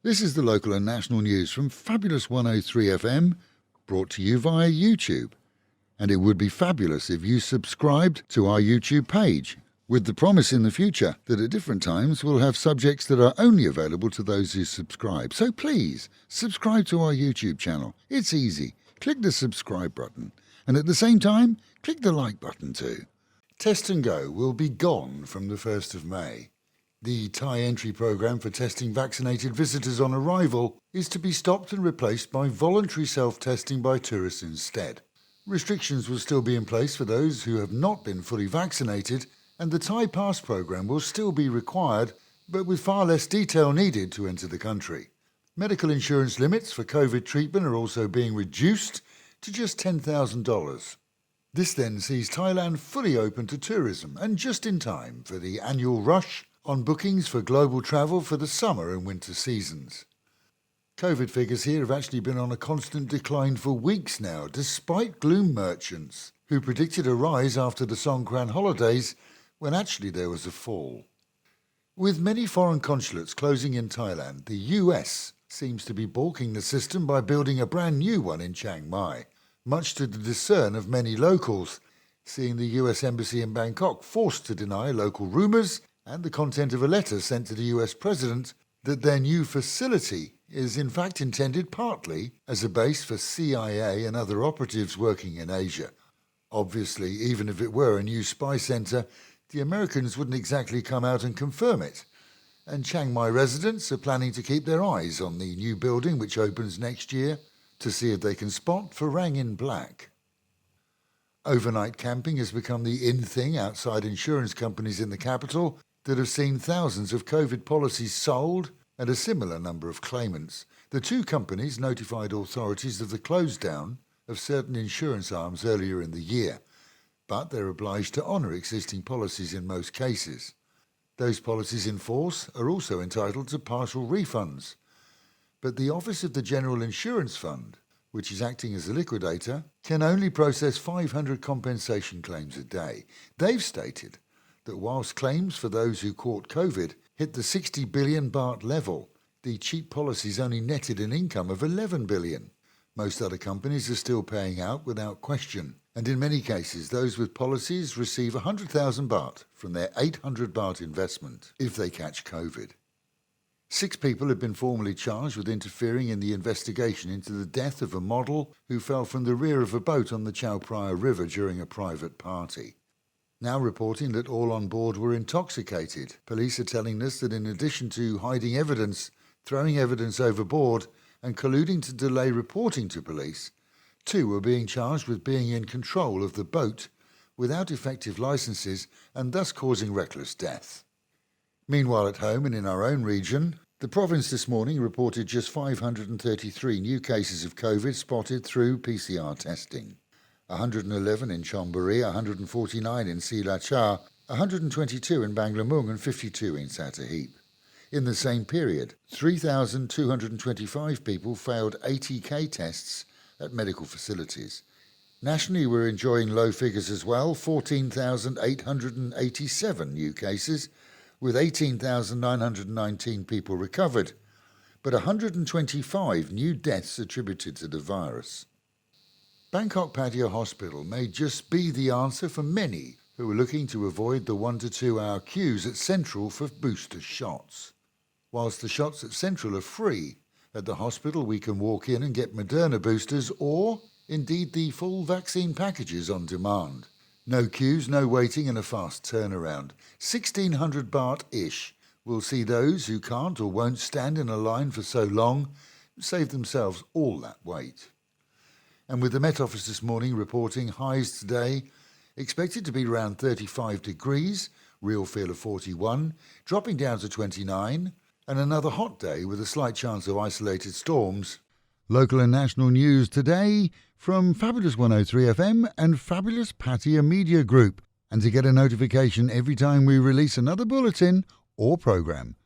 This is the local and national news from Fabulous 103 FM, brought to you via YouTube. And it would be fabulous if you subscribed to our YouTube page, with the promise in the future that at different times we'll have subjects that are only available to those who subscribe. So please, subscribe to our YouTube channel. It's easy. Click the subscribe button. And at the same time, click the like button too. Test and Go will be gone from the 1st of May. The Thai entry programme for testing vaccinated visitors on arrival is to be stopped and replaced by voluntary self-testing by tourists instead. Restrictions will still be in place for those who have not been fully vaccinated, and the Thai Pass programme will still be required, but with far less detail needed to enter the country. Medical insurance limits for COVID treatment are also being reduced to just $10,000. This then sees Thailand fully open to tourism and just in time for the annual rush on bookings for global travel for the summer and winter seasons. COVID figures here have actually been on a constant decline for weeks now, despite gloom merchants who predicted a rise after the Songkran holidays when actually there was a fall. With many foreign consulates closing in Thailand, the US seems to be baulking the system by building a brand new one in Chiang Mai, much to the discern of many locals, seeing the US Embassy in Bangkok forced to deny local rumours and the content of a letter sent to the US President that their new facility is in fact intended partly as a base for CIA and other operatives working in Asia. Obviously, even if it were a new spy centre, the Americans wouldn't exactly come out and confirm it. And Chiang Mai residents are planning to keep their eyes on the new building which opens next year to see if they can spot farang in black. Overnight camping has become the in thing outside insurance companies in the capital that have seen thousands of COVID policies sold and a similar number of claimants. The two companies notified authorities of the close down of certain insurance arms earlier in the year, but they're obliged to honour existing policies in most cases. Those policies in force are also entitled to partial refunds. But the Office of the General Insurance Fund, which is acting as a liquidator, can only process 500 compensation claims a day. They've stated that whilst claims for those who caught COVID hit the 60 billion baht level, the cheap policies only netted an income of 11 billion. Most other companies are still paying out without question, and in many cases those with policies receive 100,000 baht from their 800 baht investment if they catch COVID. 6 people have been formally charged with interfering in the investigation into the death of a model who fell from the rear of a boat on the Chao Phraya River during a private party. Now reporting that all on board were intoxicated. Police are telling us that in addition to hiding evidence, throwing evidence overboard and colluding to delay reporting to police, 2 were being charged with being in control of the boat without effective licences and thus causing reckless death. Meanwhile at home and in our own region, the province this morning reported just 533 new cases of COVID spotted through PCR testing. 111 in Chonburi, 149 in Silachar, 122 in Banglamung and 52 in Sattahip. In the same period, 3,225 people failed ATK tests at medical facilities. Nationally, we're enjoying low figures as well, 14,887 new cases, with 18,919 people recovered, but 125 new deaths attributed to the virus. Bangkok Pattaya Hospital may just be the answer for many who are looking to avoid the 1 to 2 hour queues at Central for booster shots. Whilst the shots at Central are free, at the hospital we can walk in and get Moderna boosters or, indeed, the full vaccine packages on demand. No queues, no waiting and a fast turnaround. 1,600 baht-ish will see those who can't or won't stand in a line for so long save themselves all that wait. And with the Met Office this morning reporting highs today expected to be around 35 degrees, real feel of 41, dropping down to 29, and another hot day with a slight chance of isolated storms. Local and national news today from Fabulous 103 FM and Fabulous Pattaya Media Group. And to get a notification every time we release another bulletin or programme,